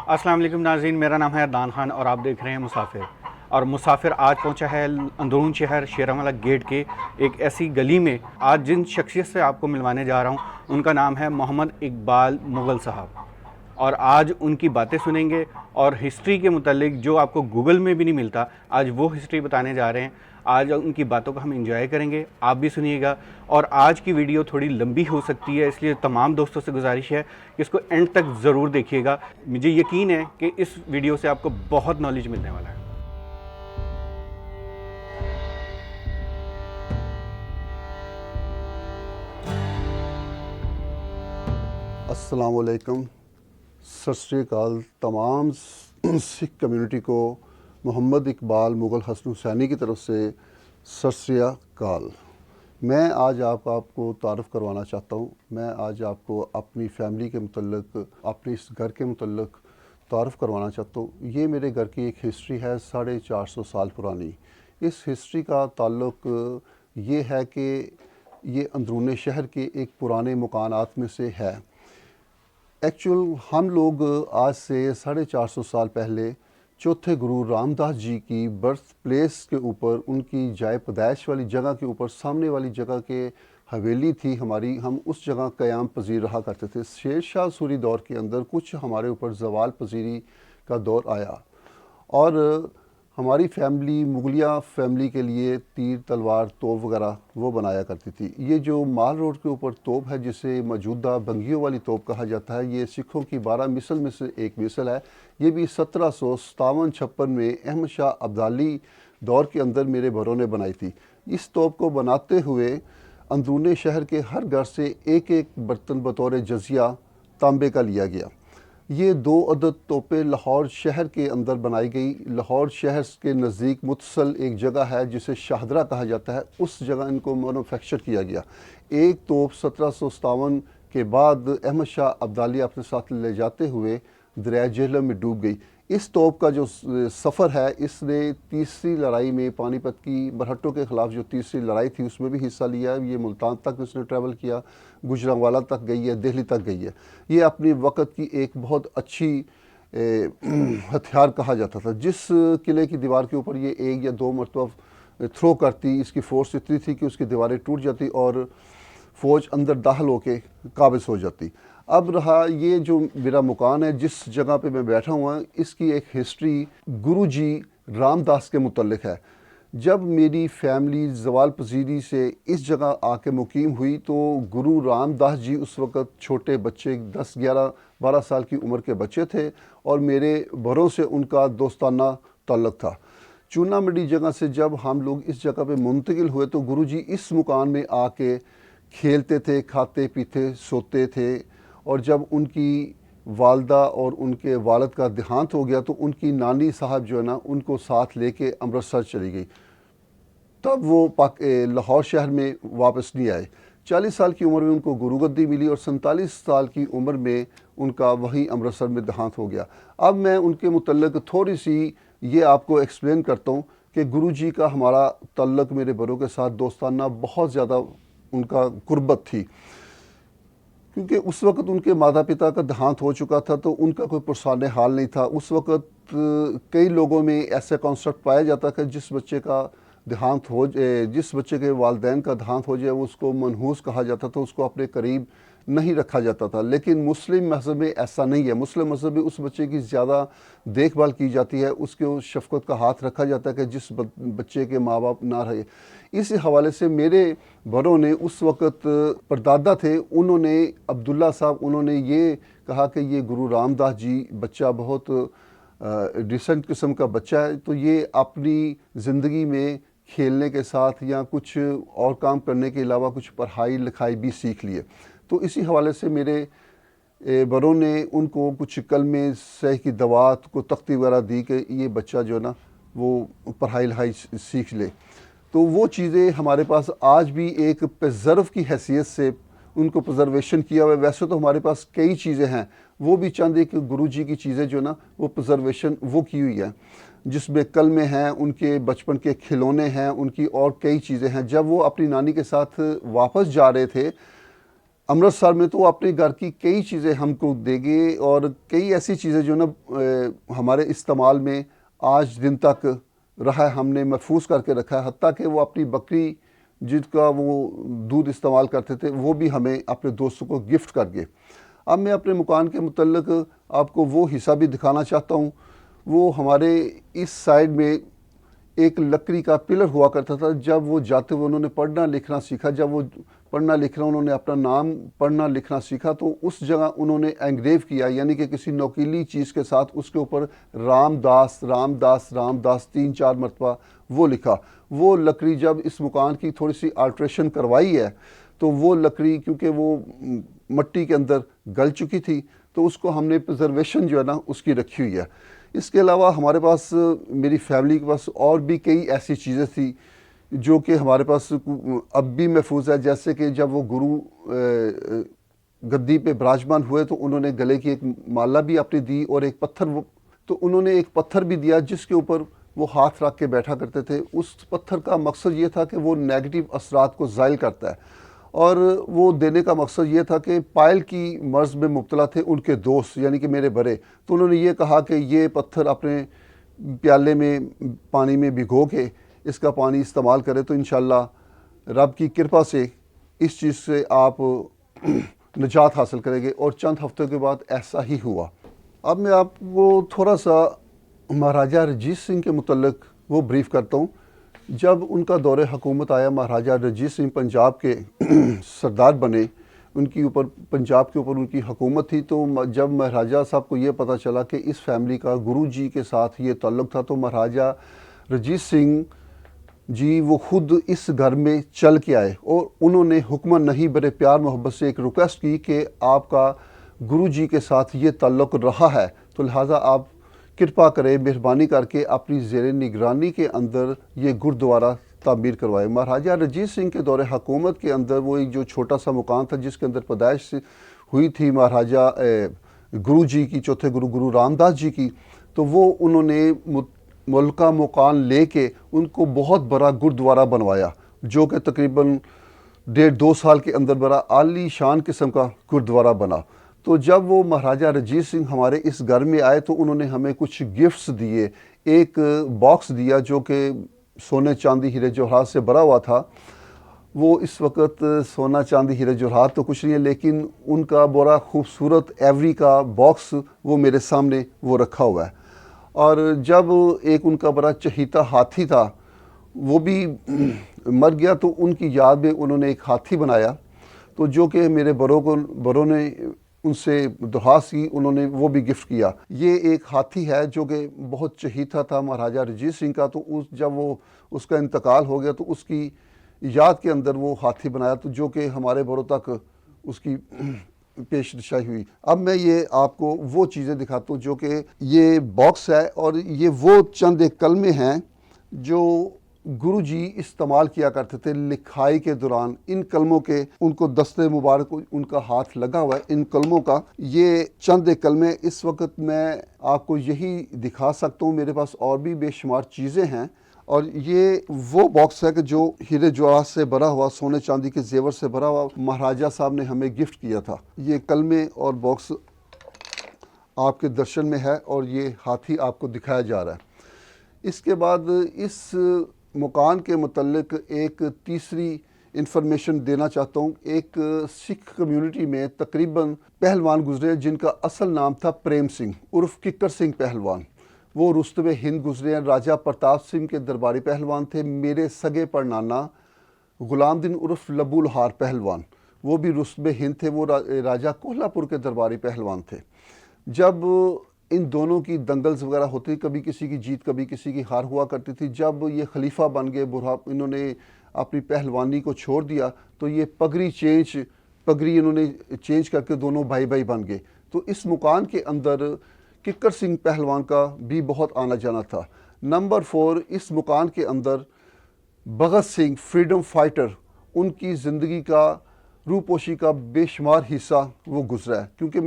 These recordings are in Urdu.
السلام علیکم ناظرین، میرا نام ہے عدنان خان اور آپ دیکھ رہے ہیں مسافر۔ اور مسافر آج پہنچا ہے اندرون شہر شیراملا گیٹ کے ایک ایسی گلی میں۔ آج جن شخصیت سے آپ کو ملوانے جا رہا ہوں ان کا نام ہے محمد اقبال مغل صاحب، اور آج ان کی باتیں سنیں گے اور ہسٹری کے متعلق جو آپ کو گوگل میں بھی نہیں ملتا، آج وہ ہسٹری بتانے جا رہے ہیں۔ آج ان کی باتوں کو ہم انجوائے کریں گے، آپ بھی سنیے گا۔ اور آج کی ویڈیو تھوڑی لمبی ہو سکتی ہے، اس لیے تمام دوستوں سے گزارش ہے کہ اس کو اینڈ تک ضرور دیکھیے گا۔ مجھے یقین ہے کہ اس ویڈیو سے آپ کو بہت نالج ملنے والا ہے۔ السلام علیکم، ست شری اکال تمام سکھ کمیونٹی کو محمد اقبال مغل حسن حسینی کی طرف سے ست شری اکال۔ میں آج آپ کو تعارف کروانا چاہتا ہوں۔ میں آج آپ کو اپنی فیملی کے متعلق، اپنے اس گھر کے متعلق تعارف کروانا چاہتا ہوں۔ یہ میرے گھر کی ایک ہسٹری ہے 450 سال پرانی۔ اس ہسٹری کا تعلق یہ ہے کہ یہ اندرون شہر کے ایک پرانے مکانات میں سے ہے۔ ایکچول ہم لوگ آج سے 450 سال پہلے چوتھے گرو رام داس جی کی برتھ پلیس کے اوپر، ان کی جائے پیدائش والی جگہ کے اوپر، سامنے والی جگہ کے حویلی تھی ہماری، ہم اس جگہ قیام پذیر رہا کرتے تھے۔ شیر شاہ سوری دور کے اندر کچھ ہمارے اوپر زوال پذیری کا دور آیا، اور ہماری فیملی مغلیہ فیملی کے لیے تیر تلوار توپ وغیرہ وہ بنایا کرتی تھی۔ یہ جو مال روڈ کے اوپر توپ ہے جسے موجودہ بنگیوں والی توپ کہا جاتا ہے، یہ سکھوں کی 12 مثل میں سے ایک مثل ہے۔ یہ بھی 1757-56 میں احمد شاہ ابدالی دور کے اندر میرے بڑوں نے بنائی تھی۔ اس توپ کو بناتے ہوئے اندرون شہر کے ہر گھر سے ایک ایک برتن بطور جزیہ تانبے کا لیا گیا۔ یہ 2 عدد توپیں لاہور شہر کے اندر بنائی گئی۔ لاہور شہر کے نزدیک متصل ایک جگہ ہے جسے شاہدرہ کہا جاتا ہے، اس جگہ ان کو مینوفیکچر کیا گیا۔ ایک توپ 1757 کے بعد احمد شاہ ابدالی اپنے ساتھ لے جاتے ہوئے دریائے جہلم میں ڈوب گئی۔ اس توپ کا جو سفر ہے، اس نے تیسری لڑائی میں، پانی پت کی مرہٹوں کے خلاف جو تیسری لڑائی تھی اس میں بھی حصہ لیا ہے۔ یہ ملتان تک اس نے ٹریول کیا، گوجرانوالا تک گئی ہے، دہلی تک گئی ہے۔ یہ اپنی وقت کی ایک بہت اچھی ہتھیار کہا جاتا تھا۔ جس قلعے کی دیوار کے اوپر یہ 1 یا 2 مرتبہ تھرو کرتی، اس کی فورس اتنی تھی کہ اس کی دیواریں ٹوٹ جاتی اور فوج اندر داخل ہو کے قابض ہو جاتی۔ اب رہا یہ جو میرا مکان ہے، جس جگہ پہ میں بیٹھا ہوا ہوں، اس کی ایک ہسٹری گرو جی رام داس کے متعلق ہے۔ جب میری فیملی زوال پذیری سے اس جگہ آ کے مقیم ہوئی تو گرو رام داس جی اس وقت چھوٹے بچے، 10 11 12 سال کی عمر کے بچے تھے، اور میرے بڑوں سے ان کا دوستانہ تعلق تھا۔ چونا منڈی جگہ سے جب ہم لوگ اس جگہ پہ منتقل ہوئے تو گرو جی اس مکان میں آ کے کھیلتے تھے، کھاتے پیتے سوتے تھے، اور جب ان کی والدہ اور ان کے والد کا دیہانت ہو گیا تو ان کی نانی صاحب جو ہے نا، ان کو ساتھ لے کے امرتسر چلی گئی۔ تب وہ لاہور شہر میں واپس نہیں آئے۔ 40 سال کی عمر میں ان کو گرو گدی ملی، اور 47 سال کی عمر میں ان کا وہی امرتسر میں دیہانت ہو گیا۔ اب میں ان کے متعلق تھوڑی سی یہ آپ کو ایکسپلین کرتا ہوں کہ گرو جی کا ہمارا تعلق میرے بڑوں کے ساتھ دوستانہ بہت زیادہ ان کا قربت تھی، کیونکہ اس وقت ان کے ماتا پتا کا دیہانت ہو چکا تھا تو ان کا کوئی پرسان حال نہیں تھا۔ اس وقت کئی لوگوں میں ایسا کانسیپٹ پایا جاتا کہ جس بچے کا دیہانت ہو جائے، جس بچے کے والدین کا دیہانت ہو جائے، وہ اس کو منحوس کہا جاتا تھا، اس کو اپنے قریب نہیں رکھا جاتا تھا۔ لیکن مسلم مذہب میں ایسا نہیں ہے۔ مسلم مذہب میں اس بچے کی زیادہ دیکھ بھال کی جاتی ہے، اس کے شفقت کا ہاتھ رکھا جاتا ہے کہ جس بچے کے ماں باپ نہ رہے۔ اس حوالے سے میرے بڑوں نے اس وقت پردادا تھے، انہوں نے عبداللہ صاحب، انہوں نے یہ کہا کہ یہ گرو رام داس جی بچہ بہت ڈیسنٹ قسم کا بچہ ہے، تو یہ اپنی زندگی میں کھیلنے کے ساتھ یا کچھ اور کام کرنے کے علاوہ کچھ پڑھائی لکھائی بھی سیکھ لیے۔ تو اسی حوالے سے میرے بڑوں نے ان کو کچھ کلمے صحیح کی دعوات کو تختی وغیرہ دی کہ یہ بچہ جو ہے نا وہ پڑھائی لکھائی سیکھ لے۔ تو وہ چیزیں ہمارے پاس آج بھی ایک پرزرو کی حیثیت سے ان کو پرزرویشن کیا ہوا ہے۔ ویسے تو ہمارے پاس کئی چیزیں ہیں، وہ بھی چند ایک گرو جی کی چیزیں جو نا وہ پرزرویشن وہ کی ہوئی ہے، جس میں کلمے ہیں، ان کے بچپن کے کھلونے ہیں، ان کی اور کئی چیزیں ہیں۔ جب وہ اپنی نانی کے ساتھ واپس جا رہے تھے امرتسر میں تو اپنے گھر کی کئی چیزیں ہم کو دے گے اور کئی ایسی چیزیں جو نا ہمارے استعمال میں آج دن تک رہا ہے، ہم نے محفوظ کر کے رکھا ہے، حتیٰ کہ وہ اپنی بکری جس کا وہ دودھ استعمال کرتے تھے وہ بھی ہمیں اپنے دوستوں کو گفٹ کر گئے۔ اب میں اپنے مکان کے متعلق آپ کو وہ حصہ بھی دکھانا چاہتا ہوں۔ وہ ہمارے اس سائڈ میں ایک لکڑی کا پلر ہوا کرتا تھا۔ جب وہ جاتے ہوئے انہوں نے پڑھنا لکھنا سیکھا، جب وہ پڑھنا لکھنا انہوں نے اپنا نام پڑھنا لکھنا سیکھا تو اس جگہ انہوں نے انگریو کیا، یعنی کہ کسی نوکیلی چیز کے ساتھ اس کے اوپر رام داس رام داس رام داس 3-4 مرتبہ وہ لکھا۔ وہ لکڑی جب اس مکان کی تھوڑی سی آلٹریشن کروائی ہے تو وہ لکڑی کیونکہ وہ مٹی کے اندر گل چکی تھی تو اس کو ہم نے پرزرویشن جو ہے نا اس کی رکھی ہوئی ہے۔ اس کے علاوہ ہمارے پاس میری فیملی کے پاس اور بھی کئی ایسی چیزیں تھیں جو کہ ہمارے پاس اب بھی محفوظ ہے، جیسے کہ جب وہ گرو گدی پہ براجمان ہوئے تو انہوں نے گلے کی ایک مالا بھی اپنی دی اور ایک پتھر، تو انہوں نے ایک پتھر بھی دیا جس کے اوپر وہ ہاتھ رکھ کے بیٹھا کرتے تھے۔ اس پتھر کا مقصد یہ تھا کہ وہ نیگیٹو اثرات کو زائل کرتا ہے، اور وہ دینے کا مقصد یہ تھا کہ پائل کی مرض میں مبتلا تھے ان کے دوست یعنی کہ میرے بڑے، تو انہوں نے یہ کہا کہ یہ پتھر اپنے پیالے میں پانی میں بھگو کے اس کا پانی استعمال کرے تو انشاءاللہ رب کی کرپا سے اس چیز سے آپ نجات حاصل کریں گے، اور چند ہفتوں کے بعد ایسا ہی ہوا۔ اب میں آپ کو تھوڑا سا مہاراجہ رنجیت سنگھ کے متعلق وہ بریف کرتا ہوں۔ جب ان کا دور حکومت آیا، مہاراجہ رنجیت سنگھ پنجاب کے سردار بنے، ان کی اوپر پنجاب کے اوپر ان کی حکومت تھی، تو جب مہاراجہ صاحب کو یہ پتہ چلا کہ اس فیملی کا گرو جی کے ساتھ یہ تعلق تھا تو مہاراجہ رنجیت سنگھ جی وہ خود اس گھر میں چل کے آئے اور انہوں نے حکماً نہیں بڑے پیار محبت سے ایک ریکویسٹ کی کہ آپ کا گرو جی کے ساتھ یہ تعلق رہا ہے تو لہٰذا آپ کرپا کرے مہربانی کر کے اپنی زیر نگرانی کے اندر یہ گردوارہ تعمیر کروائے۔ مہاراجہ رنجیت سنگھ کے دور حکومت کے اندر وہ ایک جو چھوٹا سا مکان تھا جس کے اندر پیدائش ہوئی تھی مہاراجہ گرو جی کی، چوتھے گرو رام داس جی کی، تو وہ انہوں نے ملکہ مکان لے کے ان کو بہت بڑا گردوارہ بنوایا جو کہ تقریباً 1.5-2 سال کے اندر بڑا عالی شان قسم کا گردوارہ بنا۔ تو جب وہ مہاراجہ رنجیت سنگھ ہمارے اس گھر میں آئے تو انہوں نے ہمیں کچھ گفٹس دیے۔ ایک باکس دیا جو کہ سونے چاندی ہیرے جواہرات سے بھرا ہوا تھا۔ وہ اس وقت سونا چاندی ہیرے جواہرات تو کچھ نہیں ہے، لیکن ان کا بڑا خوبصورت ایوری کا باکس وہ میرے سامنے وہ رکھا ہوا ہے۔ اور جب ایک ان کا بڑا چہیتا ہاتھی تھا وہ بھی مر گیا تو ان کی یاد میں انہوں نے ایک ہاتھی بنایا، تو جو کہ میرے بڑوں نے ان سے درخواست کی، انہوں نے وہ بھی گفٹ کیا۔ یہ ایک ہاتھی ہے جو کہ بہت چہیتا تھا مہاراجہ رنجیت سنگھ کا، تو جب وہ اس کا انتقال ہو گیا تو اس کی یاد کے اندر وہ ہاتھی بنایا، تو جو کہ ہمارے بڑوں تک اس کی پیش رسائی ہوئی۔ اب میں یہ آپ کو وہ چیزیں دکھاتا ہوں جو کہ یہ باکس ہے، اور یہ وہ چند ایک کلمے ہیں جو گرو جی استعمال کیا کرتے تھے لکھائی کے دوران۔ ان کلموں کے ان کو دستے مبارک ان کا ہاتھ لگا ہوا ہے ان کلموں کا۔ یہ چند ایک کلمے اس وقت میں آپ کو یہی دکھا سکتا ہوں، میرے پاس اور بھی بے شمار چیزیں ہیں، اور یہ وہ باکس ہے کہ جو ہیرے جواہرات سے بھرا ہوا، سونے چاندی کے زیور سے بھرا ہوا مہاراجہ صاحب نے ہمیں گفٹ کیا تھا۔ یہ کلمے اور باکس آپ کے درشن میں ہے اور یہ ہاتھی آپ کو دکھایا جا رہا ہے۔ اس کے بعد اس مکان کے متعلق ایک تیسری انفارمیشن دینا چاہتا ہوں۔ ایک سکھ کمیونٹی میں تقریباً پہلوان گزرے جن کا اصل نام تھا پریم سنگھ عرف ککر سنگھ پہلوان۔ وہ رستم ہند گزرے ہیں، راجہ پرتاپ سنگھ کے درباری پہلوان تھے۔ میرے سگے پڑنانا غلام دین عرف لبو لہار پہلوان، وہ بھی رستم ہند تھے، وہ راجہ کولہا پور کے درباری پہلوان تھے۔ جب ان دونوں کی دنگلز وغیرہ ہوتی، کبھی کسی کی جیت کبھی کسی کی ہار ہوا کرتی تھی۔ جب یہ خلیفہ بن گئے، انہوں نے اپنی پہلوانی کو چھوڑ دیا تو یہ پگڑی انہوں نے چینج کر کے دونوں بھائی بھائی بن گئے۔ تو اس مکان کے اندر ککر سنگھ پہلوان کا بھی بہت آنا جانا تھا۔ نمبر 4، اس مکان کے اندر بھگت سنگھ فریڈم فائٹر، ان کی زندگی کا روپوشی کا بے شمار حصہ وہ گزرا ہے، کیونکہ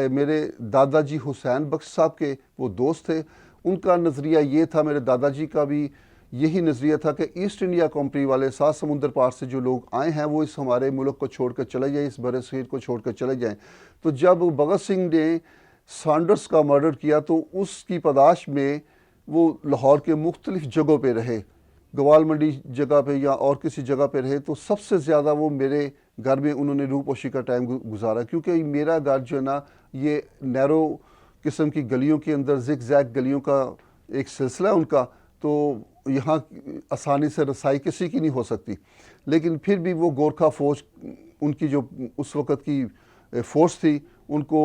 میرے دادا جی حسین بخش صاحب کے وہ دوست تھے۔ ان کا نظریہ یہ تھا، میرے دادا جی کا بھی یہی نظریہ تھا کہ ایسٹ انڈیا کمپنی والے 7 سمندر پار سے جو لوگ آئے ہیں وہ اس ہمارے ملک کو چھوڑ کر چلے جائیں، اس بر صغیر کو چھوڑ کر چلے جائیں۔ تو جب بھگت سنگھ نے سانڈرس کا مرڈر کیا تو اس کی پاداش میں وہ لاہور کے مختلف جگہوں پہ رہے، گوال منڈی جگہ پہ یا اور کسی جگہ پہ رہے، تو سب سے زیادہ وہ میرے گھر میں انہوں نے روح پوشی کا ٹائم گزارا، کیونکہ میرا گھر جو ہے نا یہ نیرو قسم کی گلیوں کے اندر زگ زیگ گلیوں کا ایک سلسلہ ہے ان کا، تو یہاں آسانی سے رسائی کسی کی نہیں ہو سکتی۔ لیکن پھر بھی وہ گورکھا فوج، ان کی جو اس وقت کی فورس تھی، ان کو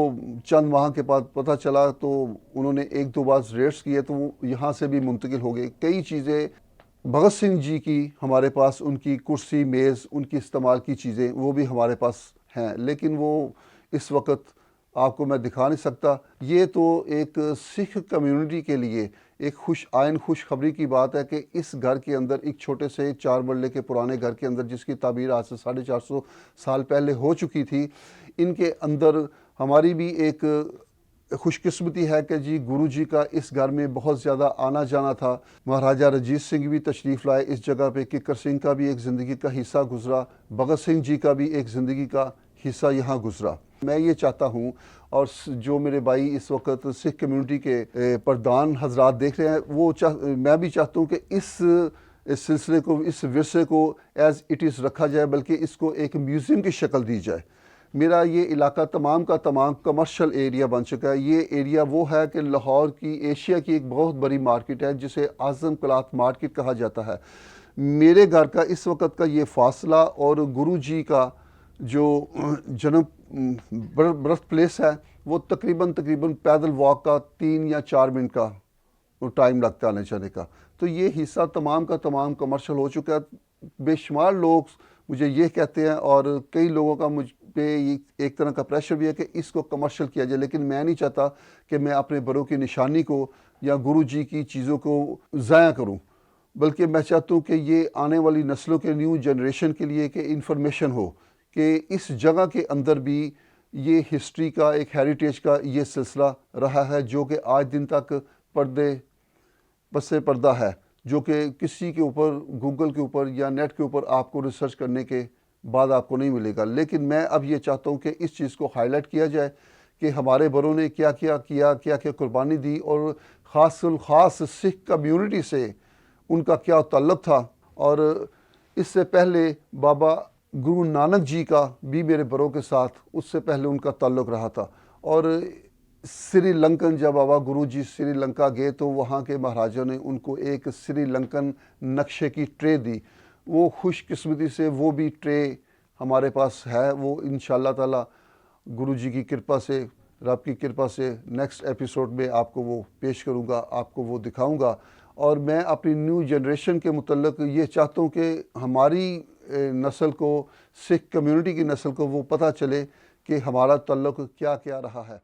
چند ماہ کے بعد پتہ چلا تو انہوں نے 1-2 بار ریڈس کیے تو وہ یہاں سے بھی منتقل ہو گئے۔ کئی چیزیں بھگت سنگھ جی کی ہمارے پاس، ان کی کرسی میز، ان کی استعمال کی چیزیں وہ بھی ہمارے پاس ہیں، لیکن وہ اس وقت آپ کو میں دکھا نہیں سکتا۔ یہ تو ایک سکھ کمیونٹی کے لیے ایک خوشخبری کی بات ہے کہ اس گھر کے اندر، ایک چھوٹے سے 4 مرلے کے پرانے گھر کے اندر جس کی تعبیر آج سے 450 سال پہلے ہو چکی تھی، ان کے اندر ہماری بھی ایک خوش قسمتی ہے کہ جی گرو جی کا اس گھر میں بہت زیادہ آنا جانا تھا۔ مہاراجہ رنجیت سنگھ بھی تشریف لائے اس جگہ پہ، ککر سنگھ کا بھی ایک زندگی کا حصہ گزرا، بھگت سنگھ جی کا بھی ایک زندگی کا حصہ یہاں گزرا۔ میں یہ چاہتا ہوں، اور جو میرے بھائی اس وقت سکھ کمیونٹی کے پردھان حضرات دیکھ رہے ہیں، میں بھی چاہتا ہوں کہ اس سلسلے کو، اس ورثے کو ایز اٹ از رکھا جائے، بلکہ اس کو ایک میوزیم کی شکل دی جائے۔ میرا یہ علاقہ تمام کا تمام کمرشل ایریا بن چکا ہے۔ یہ ایریا وہ ہے کہ لاہور کی، ایشیا کی ایک بہت بڑی مارکیٹ ہے جسے اعظم کلاتھ مارکیٹ کہا جاتا ہے۔ میرے گھر کا اس وقت کا یہ فاصلہ اور گرو جی کا جو جنم برتھ پلیس ہے وہ تقریباً پیدل واک کا 3 یا 4 منٹ کا ٹائم لگتا ہے آنے جانے کا۔ تو یہ حصہ تمام کا تمام کمرشل ہو چکا ہے۔ بے شمار لوگ مجھے یہ کہتے ہیں، اور کئی لوگوں کا مجھ پہ ایک طرح کا پریشر بھی ہے کہ اس کو کمرشل کیا جائے، لیکن میں نہیں چاہتا کہ میں اپنے بڑوں کی نشانی کو یا گرو جی کی چیزوں کو ضائع کروں، بلکہ میں چاہتا ہوں کہ یہ آنے والی نسلوں کے، نیو جنریشن کے لیے کہ انفارمیشن ہو کہ اس جگہ کے اندر بھی یہ ہسٹری کا، ایک ہیریٹیج کا یہ سلسلہ رہا ہے، جو کہ آج دن تک پس پردہ ہے، جو کہ کسی کے اوپر، گوگل کے اوپر یا نیٹ کے اوپر آپ کو ریسرچ کرنے کے بعد آپ کو نہیں ملے گا۔ لیکن میں اب یہ چاہتا ہوں کہ اس چیز کو ہائی لائٹ کیا جائے کہ ہمارے بڑوں نے کیا قربانی دی، اور خاص سکھ کمیونٹی سے ان کا کیا تعلق تھا، اور اس سے پہلے بابا گرو نانک جی کا بھی میرے بڑوں کے ساتھ اس سے پہلے ان کا تعلق رہا تھا۔ اور سری لنکن، جب بابا گرو جی سری لنکا گئے تو وہاں کے مہاراجوں نے ان کو ایک سری لنکن نقشے کی ٹرے دی۔ وہ خوش قسمتی سے وہ بھی ٹرے ہمارے پاس ہے، وہ انشاءاللہ تعالی گرو جی کی کرپا سے، رب کی کرپا سے نیکسٹ ایپیسوڈ میں آپ کو وہ پیش کروں گا، آپ کو وہ دکھاؤں گا۔ اور میں اپنی نیو جنریشن کے متعلق یہ چاہتا ہوں کہ ہماری نسل کو، سکھ کمیونٹی کی نسل کو وہ پتہ چلے کہ ہمارا تعلق کیا رہا ہے۔